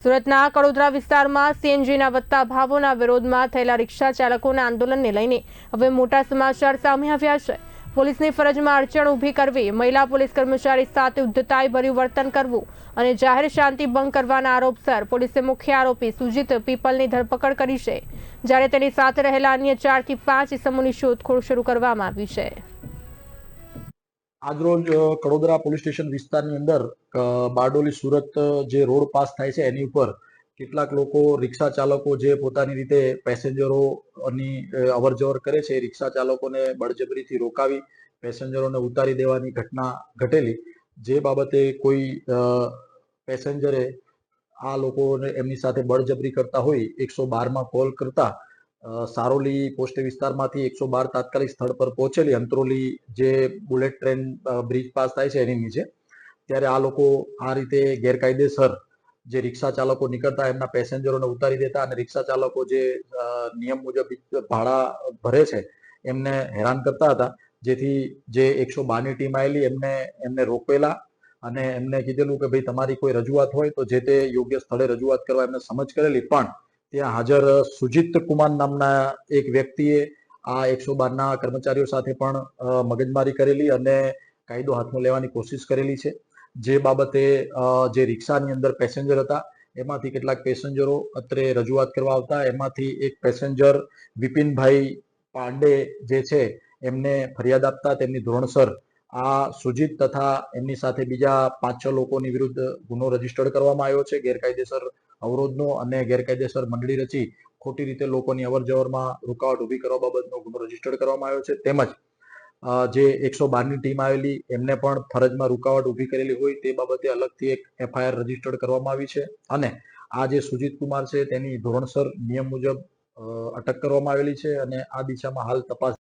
સુરતના કડોદરા વિસ્તારમાં સીએનજીના વધતા ભાવોના વિરોધમાં થયેલા રિક્ષા ચાલકોના આંદોલનને લઈને હવે મોટા સમાચાર સામે આવ્યા છે। પોલીસની ફરજમાં અડચણ ઊભી કરવી, મહિલા પોલીસ કર્મચારી સાથે ઉદ્ધતાઈભર્યું વર્તન કરવું અને જાહેર શાંતિ ભંગ કરવાના આરોપસર પોલીસે મુખ્ય આરોપી સુજીત પીપલની ધરપકડ કરી છે, જ્યારે તેની સાથે રહેલા અન્ય 4 થી 5 ઇસમોની શોધખોળ શરૂ કરવામાં આવી છે। આજરોજ કડોદરા પોલીસ સ્ટેશન વિસ્તારની અંદર બારડોલી સુરત જે રોડ પાસ થાય છે એની ઉપર કેટલાક લોકો રિક્ષા ચાલકો જે પોતાની રીતે પેસેન્જરોની અવર જવર કરે છે, રિક્ષા ચાલકોને બળજબરીથી રોકાવી પેસેન્જરોને ઉતારી દેવાની ઘટના ઘટેલી, જે બાબતે કોઈ પેસેન્જરે આ લોકોને એમની સાથે બળજબરી કરતા હોય 112માં કોલ કરતા સારોલી પોસ્ટ વિસ્તારમાંથી 112 તાત્કાલિક સ્થળ પર પહોંચેલી અંતરોલી જે બુલેટ ટ્રેન બ્રિજ પાસ થાય છે એની નીચે, ત્યારે આ લોકો આ રીતે ગેરકાયદેસર જે રિક્ષા ચાલકો નીકળતા એમના પેસેન્જરોને ઉતારી દેતા અને રિક્ષા ચાલકો જે નિયમ મુજબ ભાડા ભરે છે એમને હેરાન કરતા હતા, જેથી જે 112ની ટીમ આવેલી એમને રોકેલા અને એમને કીધેલું કે ભાઈ તમારી કોઈ રજૂઆત હોય તો જે તે યોગ્ય સ્થળે રજૂઆત કરવા એમને સમજ કરેલી, પણ ત્યાં હાજર સુજીત કુમાર નામના એક વ્યક્તિએ આ 112ના કર્મચારીઓ સાથે પણ મગજમારી કરેલી અને કાયદો હાથમાં લેવાની કોશિશ કરેલી છે, જે બાબતે જે રિક્ષાની અંદર પેસેન્જર હતા એમાંથી કેટલાક પેસેન્જરો અત્રે રજૂઆત કરવા આવતા એમાંથી એક પેસેન્જર વિપિનભાઈ પાંડે જે છે એમને ફરિયાદ આપતા તેમની ધોરણસર આ સુજીત તથા એમની સાથે બીજા 5-6 લોકોની વિરુદ્ધ ગુનો રજીસ્ટર્ડ કરવામાં આવ્યો છે, ગેરકાયદેસર અવરોધનો અને ગેરકાયદેસર મંડળી રચી ખોટી રીતે લોકોની અવર જવરમાં રૂકાવટ ઊભી કરવા બાબતનો ગુનો રજીસ્ટર્ડ કરવામાં આવ્યો છે। તેમજ જે 112ની ટીમ આવેલી એમને પણ ફરજમાં રૂકાવટ ઊભી કરેલી હોય તે બાબતે અલગથી એક FIR રજીસ્ટર્ડ કરવામાં આવી છે અને આ જે સુજીત કુમાર છે તેની ધોરણસર નિયમ મુજબ અટક કરવામાં આવેલી છે અને આ દિશામાં હાલ તપાસ